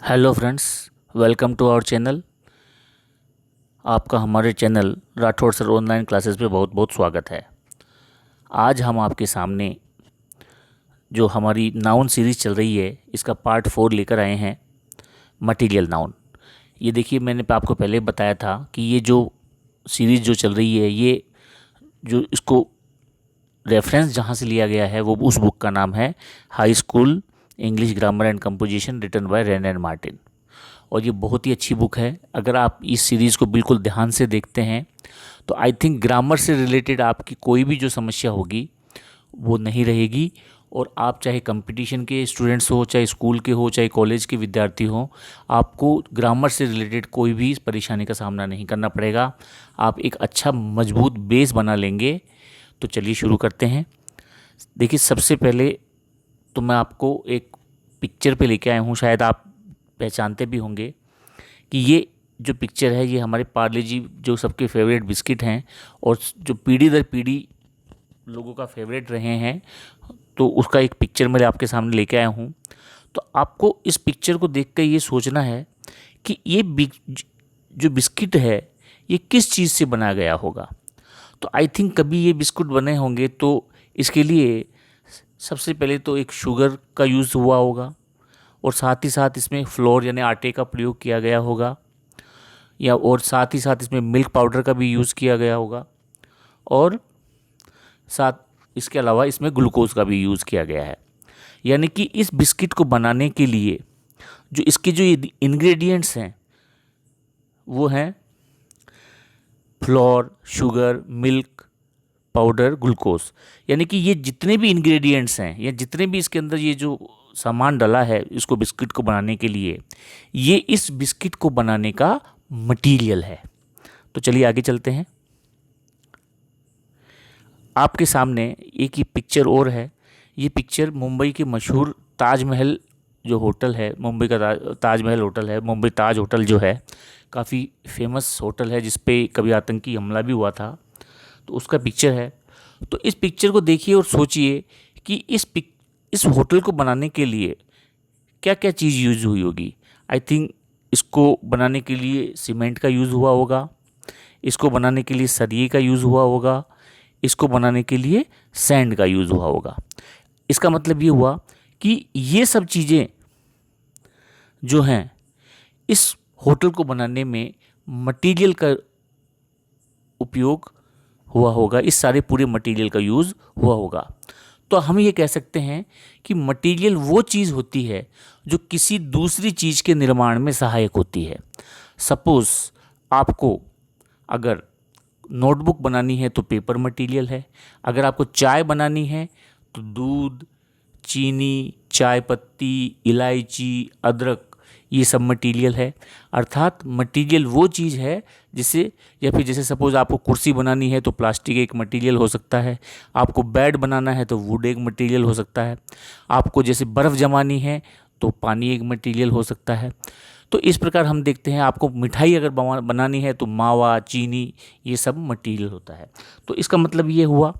Hello friends, welcome to our channel. आपका हमारे channel Rathore sir online classes पे बहुत बहुत स्वागत है। आज हम आपके सामने जो हमारी नाउन सीरीज़ चल रही है इसका पार्ट 4 लेकर आए हैं, मटीरियल नाउन। ये देखिए, मैंने आपको पहले बताया था कि ये जो सीरीज़ जो चल रही है, ये जो इसको रेफरेंस जहाँ से लिया गया है वो उस बुक का नाम है high school English grammar and composition, written by Wren and Martin. और ये बहुत ही अच्छी बुक है। अगर आप इस सीरीज़ को बिल्कुल ध्यान से देखते हैं तो आई थिंक ग्रामर से रिलेटेड आपकी कोई भी जो समस्या होगी वो नहीं रहेगी। और आप चाहे कंपटीशन के स्टूडेंट्स हो, चाहे स्कूल के हो, चाहे कॉलेज के विद्यार्थी हो, आपको ग्रामर से रिलेटेड कोई भी परेशानी का सामना नहीं करना पड़ेगा। आप एक अच्छा मजबूत बेस बना लेंगे। तो चलिए शुरू करते हैं। देखिए, सबसे पहले तो मैं आपको एक पिक्चर पे लेके आया हूँ, शायद आप पहचानते भी होंगे कि ये जो पिक्चर है ये हमारे पार्ले जी जो सबके फेवरेट बिस्किट हैं और जो पीढ़ी दर पीढ़ी लोगों का फेवरेट रहे हैं, तो उसका एक पिक्चर मैं आपके सामने लेके आया हूँ। तो आपको इस पिक्चर को देख कर ये सोचना है कि ये जो बिस्किट है ये किस चीज़ से बनाया गया होगा। तो आई थिंक कभी ये बिस्कुट बने होंगे तो इसके लिए सबसे पहले तो एक शुगर का यूज़ हुआ होगा और साथ ही साथ इसमें फ्लोर यानी आटे का प्रयोग किया गया होगा, या और साथ ही साथ इसमें मिल्क पाउडर का भी यूज़ किया गया होगा, और साथ इसके अलावा इसमें ग्लूकोज का भी यूज़ किया गया है। यानी कि इस बिस्किट को बनाने के लिए जो इसके जो इंग्रेडिएंट्स हैं वो हैं floor, sugar, milk powder, glucose. यानी कि ये जितने भी इंग्रेडिएंट्स हैं या जितने भी इसके अंदर ये जो सामान डला है इसको बिस्किट को बनाने के लिए, ये इस बिस्किट को बनाने का मटेरियल है। तो चलिए आगे चलते हैं। आपके सामने एक ही पिक्चर और है। ये पिक्चर मुंबई के मशहूर ताजमहल जो होटल है, मुंबई का ताजमहल होटल है। मुंबई ताज होटल जो है काफ़ी फेमस होटल है जिस पे कभी आतंकी हमला भी हुआ था, तो उसका पिक्चर है। तो इस पिक्चर को देखिए और सोचिए कि इस होटल को बनाने के लिए क्या क्या चीज़ यूज़ हुई होगी। आई थिंक इसको बनाने के लिए सीमेंट का यूज़ हुआ होगा, इसको बनाने के लिए सरिये का यूज़ हुआ होगा, इसको बनाने के लिए सैंड का यूज़ हुआ होगा। इसका मतलब ये हुआ कि ये सब चीज़ें जो हैं इस होटल को बनाने में मटेरियल का उपयोग हुआ होगा, इस सारे पूरे मटेरियल का यूज़ हुआ होगा। तो हम ये कह सकते हैं कि मटेरियल वो चीज़ होती है जो किसी दूसरी चीज़ के निर्माण में सहायक होती है। सपोज़ आपको अगर नोटबुक बनानी है तो पेपर मटेरियल है। अगर आपको चाय बनानी है तो दूध, चीनी, चाय पत्ती, इलायची, अदरक, ये सब मटेरियल है। अर्थात मटेरियल वो चीज़ है जिसे, या फिर जैसे सपोज़ आपको कुर्सी बनानी है तो प्लास्टिक एक मटेरियल हो सकता है, आपको बेड बनाना है तो वुड एक मटेरियल हो सकता है, आपको जैसे बर्फ़ जमानी है तो पानी एक मटेरियल हो सकता है। तो इस प्रकार हम देखते हैं आपको मिठाई अगर बनानी है तो मावा, चीनी, ये सब मटेरियल होता है। तो इसका मतलब ये हुआ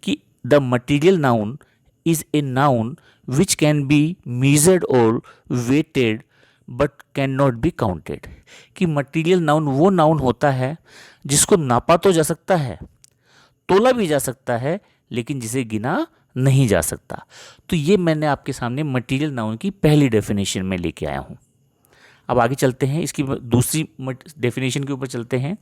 कि the material noun is a noun which can be measured और weighted but can not be counted. कि मटेरियल नाउन वो नाउन होता है जिसको नापा तो जा सकता है, तोला भी जा सकता है, लेकिन जिसे गिना नहीं जा सकता। तो ये मैंने आपके सामने मटेरियल नाउन की पहली डेफिनेशन में लेके आया हूँ। अब आगे चलते हैं, इसकी दूसरी डेफिनेशन के ऊपर चलते हैं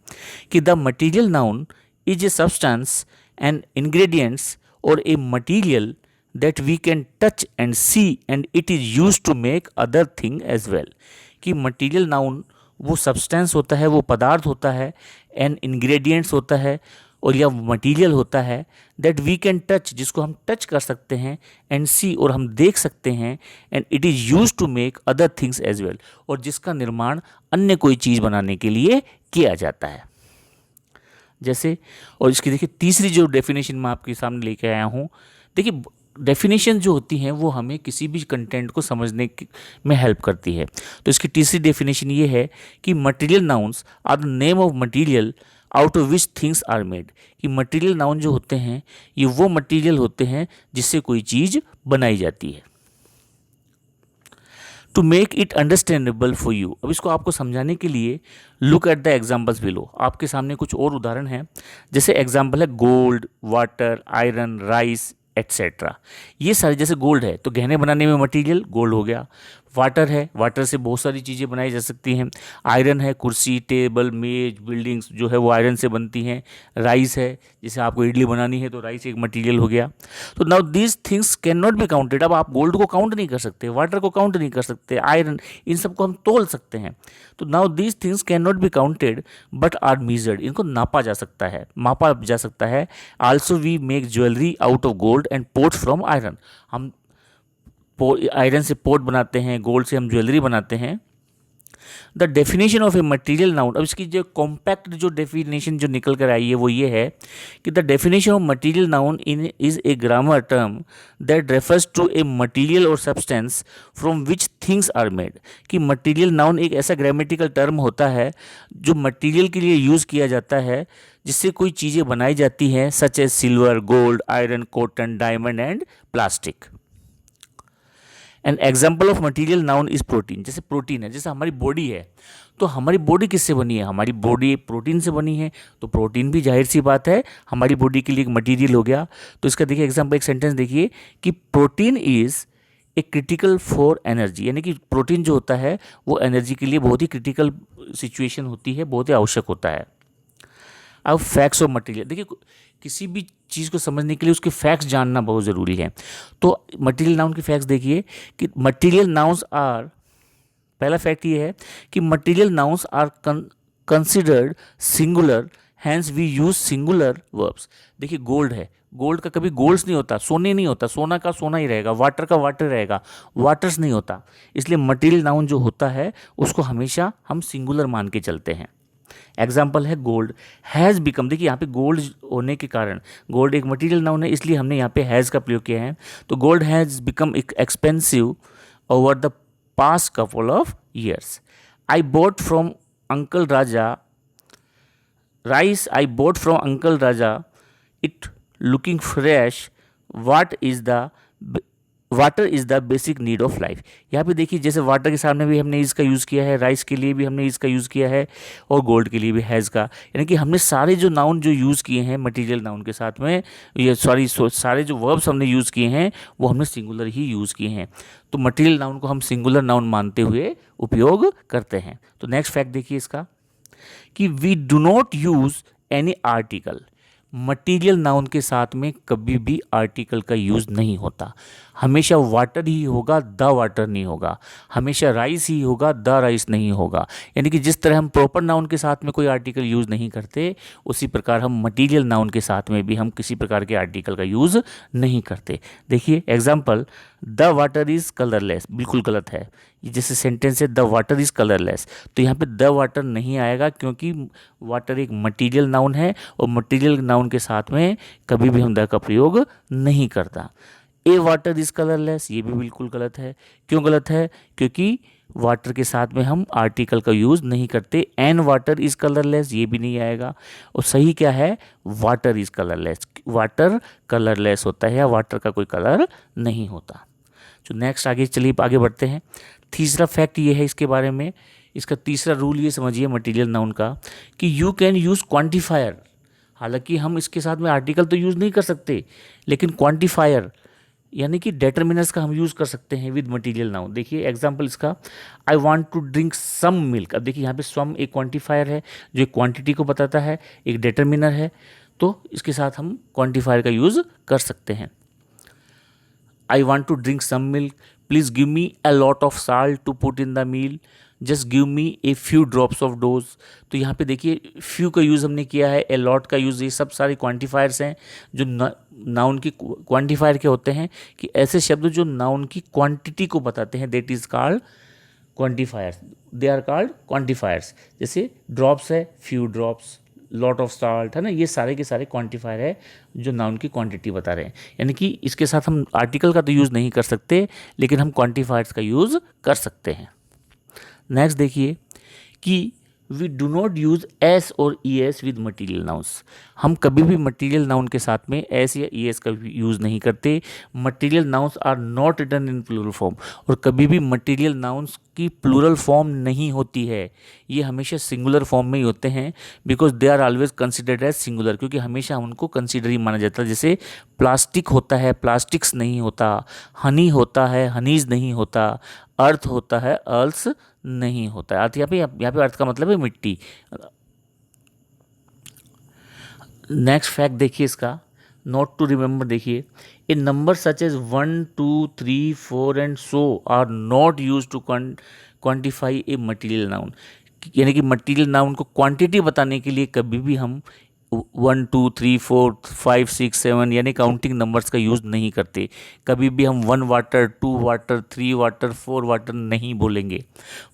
कि the material noun is a substance and ingredients और a material that we can touch and see and it is use to make other thing as well. कि मटेरियल नाउन वो सब्सटेंस होता है, वो पदार्थ होता है, एंड इंग्रेडिएंट्स होता है और या मटेरियल होता है दैट वी कैन टच, जिसको हम टच कर सकते हैं, एंड सी, और हम देख सकते हैं, and it is use to make other things as well, और जिसका निर्माण अन्य कोई चीज़ बनाने के लिए किया जाता है। जैसे, और इसकी देखिए तीसरी जो डेफिनेशन मैं आपके सामने लेके आया हूँ। देखिए, डेफिनेशन जो होती हैं वो हमें किसी भी कंटेंट को समझने में हेल्प करती है। तो इसकी तीसरी डेफिनेशन ये है कि material nouns are the name of material out of which things are made. कि मटेरियल नाउन जो होते हैं ये वो मटेरियल होते हैं जिससे कोई चीज़ बनाई जाती है। To make it understandable for you. अब इसको आपको समझाने के लिए look at the examples below. आपके सामने कुछ और उदाहरण हैं, जैसे एग्जाम्पल है gold, water, iron, rice etcetera. ये सारे, जैसे गोल्ड है तो गहने बनाने में मटेरियल गोल्ड हो गया। वाटर है, वाटर से बहुत सारी चीज़ें बनाई जा सकती हैं। आयरन है, कुर्सी, टेबल, मेज, बिल्डिंग्स जो है वो आयरन से बनती हैं। राइस है, जैसे आपको इडली बनानी है तो राइस एक मटेरियल हो गया। तो now these things can not be counted. अब आप गोल्ड को काउंट नहीं कर सकते, वाटर को काउंट नहीं कर सकते, आयरन, इन सबको हम तोल सकते हैं। तो now these things can not be counted but are measured. इनको नापा जा सकता है, मापा जा सकता है। Also we make jewellery out of gold and pots from iron. हम आयरन से पोर्ट बनाते हैं, गोल्ड से हम ज्वेलरी बनाते हैं। The definition of a material noun, अब इसकी जो कॉम्पैक्ट जो डेफिनेशन जो निकल कर आई है वो ये है कि the definition of material noun in is a grammar term that refers to a material और substance from which things are made. कि मटीरियल नाउन एक ऐसा ग्रामेटिकल टर्म होता है जो मटीरियल के लिए यूज़ किया जाता है जिससे कोई चीज़ें बनाई जाती हैं, such as silver, gold, iron, cotton, diamond and plastic. An example of material noun is protein. जैसे प्रोटीन है, जैसे हमारी बॉडी है, तो हमारी बॉडी किससे बनी है? हमारी बॉडी प्रोटीन से बनी है, तो प्रोटीन भी जाहिर सी बात है हमारी बॉडी के लिए एक मटीरियल हो गया। तो इसका देखिए एग्जाम्पल, एक सेंटेंस देखिए कि protein is a critical for energy. यानी कि प्रोटीन जो होता है वो एनर्जी के लिए बहुत ही क्रिटिकल सिचुएशन होती है, बहुत ही आवश्यक होता है। अब फैक्ट्स ऑफ मटेरियल, देखिए किसी भी चीज़ को समझने के लिए उसके फैक्ट्स जानना बहुत ज़रूरी है। तो मटेरियल नाउन के फैक्ट्स देखिए कि मटेरियल नाउन्स आर, पहला फैक्ट ये है कि material nouns are considered singular, hence we use singular verbs. देखिए गोल्ड है, गोल्ड का कभी गोल्ड्स नहीं होता, सोने नहीं होता, सोना का सोना ही रहेगा, वाटर का वाटर रहेगा, वाटर्स नहीं होता। इसलिए मटेरियल नाउन जो होता है उसको हमेशा हम सिंगुलर मान के चलते हैं। एग्जाम्पल है गोल्ड हैज़ बिकम। देखिए यहाँ पे गोल्ड होने के कारण, गोल्ड एक मटेरियल नाउन है इसलिए हमने यहाँ पे हैज़ का प्रयोग किया है। तो gold has become expensive over the past couple of years. I bought from uncle Raja rice, I bought from uncle Raja it looking fresh, water is the basic need of life. यहाँ पे देखिए जैसे water के सामने भी हमने इसका use किया है, राइस के लिए भी हमने इसका यूज़ किया है, और गोल्ड के लिए भी हैज़ का। यानी कि हमने सारे जो नाउन जो यूज़ किए हैं मटेरियल नाउन के साथ में, ये सारे जो वर्ब्स हमने यूज़ किए हैं वो हमने सिंगुलर ही यूज़ किए हैं। तो मटेरियल नाउन को हम सिंगुलर नाउन मानते हुए उपयोग करते हैं। तो नेक्स्ट फैक्ट देखिए इसका कि we do not use any article. Material noun के साथ में कभी भी आर्टिकल का यूज़ नहीं होता। हमेशा वाटर ही होगा, द वाटर नहीं होगा। हमेशा राइस ही होगा, द राइस नहीं होगा। यानी कि जिस तरह हम प्रॉपर नाउन के साथ में कोई आर्टिकल यूज़ नहीं करते, उसी प्रकार हम मटीरियल नाउन के साथ में भी हम किसी प्रकार के आर्टिकल का यूज़ नहीं करते। देखिए example, the water is colourless, बिल्कुल गलत है। ये जैसे सेंटेंस है द वाटर इज़ कलरलेस, तो यहाँ पे द वाटर नहीं आएगा क्योंकि वाटर एक मटीरियल नाउन है और मटीरियल नाउन के साथ में कभी भी हम द का प्रयोग नहीं करता। ए वाटर इज़ कलरलेस, ये भी बिल्कुल गलत है। क्यों गलत है? क्योंकि वाटर के साथ में हम आर्टिकल का यूज़ नहीं करते। एन वाटर इज़ कलरलेस, ये भी नहीं आएगा। और सही क्या है? Water is colourless. Water colourless होता है या वाटर का कोई कलर नहीं होता। तो नेक्स्ट आगे चलिए आगे बढ़ते हैं। तीसरा फैक्ट ये है इसके बारे में, इसका तीसरा रूल ये समझिए मटेरियल नाउन का कि यू कैन यूज़ क्वांटिफायर। हालांकि हम इसके साथ में आर्टिकल तो यूज़ नहीं कर सकते, लेकिन क्वांटिफायर यानी कि डेटरमिनर्स का हम यूज़ कर सकते हैं विद मटेरियल नाउन। देखिए एग्जांपल इसका, I want to drink some milk. अब देखिए यहाँ पे सम एक क्वांटिफायर है जो एक क्वांटिटी को बताता है, एक डेटरमिनर है, तो इसके साथ हम क्वांटिफायर का यूज़ कर सकते हैं। I want to drink some milk, please give me a lot of salt to put in the meal, just give me a few drops of dose. तो यहाँ पे देखिए फ्यू का यूज़ हमने किया है, ए लॉट का यूज़, ये सब सारे क्वांटिफायर्स हैं जो नाउन की क्वांटिफायर के होते हैं कि ऐसे शब्द जो नाउन की क्वांटिटी को बताते हैं, that is called quantifiers, they are called quantifiers. जैसे ड्रॉप्स है, few drops, lot of salt है ना, ये सारे के सारे क्वांटिफायर है जो नाउन की क्वांटिटी बता रहे हैं। यानी कि इसके साथ हम आर्टिकल का तो यूज़ नहीं कर सकते, लेकिन हम क्वांटिफायर्स का यूज़ कर सकते हैं। नेक्स्ट देखिए कि we do not use S और E S with material nouns. हम कभी भी मटीरियल नाउन के साथ में एस या ई एस का यूज़ नहीं करते। Material nouns are not written in plural form, और कभी भी मटीरियल नाउन्स की प्लूरल फॉर्म नहीं होती है, ये हमेशा सिंगुलर फॉर्म में ही होते हैं, because they are always considered as singular, क्योंकि हमेशा उनको कंसिडर ही माना जाता है। जैसे प्लास्टिक होता है, प्लास्टिक्स नहीं होता, हनी होता है, हनीज नहीं होता, अर्थ होता है, अर्ल्स नहीं होता है। अर्थ यहाँ पे अर्थ का मतलब है मिट्टी। नेक्स्ट फैक्ट देखिए इसका, नोट टू रिमेंबर देखिए, a number such as 1 2 3 4 and so are not use to quantify a material noun. यानी कि मटीरियल नाउन को क्वांटिटी बताने के लिए कभी भी हम 1 2 3 4 5 6 7 यानी काउंटिंग नंबर्स का यूज़ नहीं करते। कभी भी हम 1 वाटर 2 वाटर 3 वाटर 4 वाटर नहीं बोलेंगे।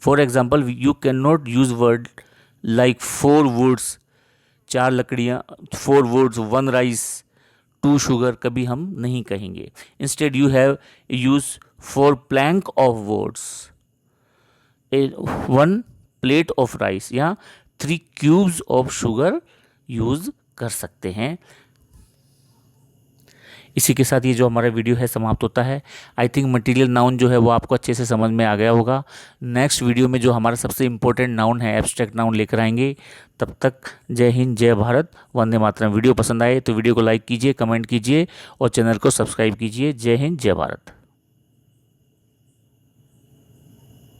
For example, you can not use word like 4 woods, 4 लकड़ियाँ, 4 वुड्स, 1 राइस, 2 शुगर कभी हम नहीं कहेंगे। Instead you have use 4 plank of woods, 1 plate of rice या 3 क्यूब्स ऑफ शुगर यूज़ कर सकते हैं। इसी के साथ ये जो हमारा वीडियो है समाप्त होता है। आई थिंक मटेरियल नाउन जो है वो आपको अच्छे से समझ में आ गया होगा। नेक्स्ट वीडियो में जो हमारा सबसे इम्पोर्टेंट नाउन है, एब्स्ट्रैक्ट नाउन लेकर आएंगे। तब तक जय हिंद, जय भारत, वंदे मातरम। वीडियो पसंद आए तो वीडियो को लाइक कीजिए, कमेंट कीजिए और चैनल को सब्सक्राइब कीजिए। जय हिंद, जय भारत।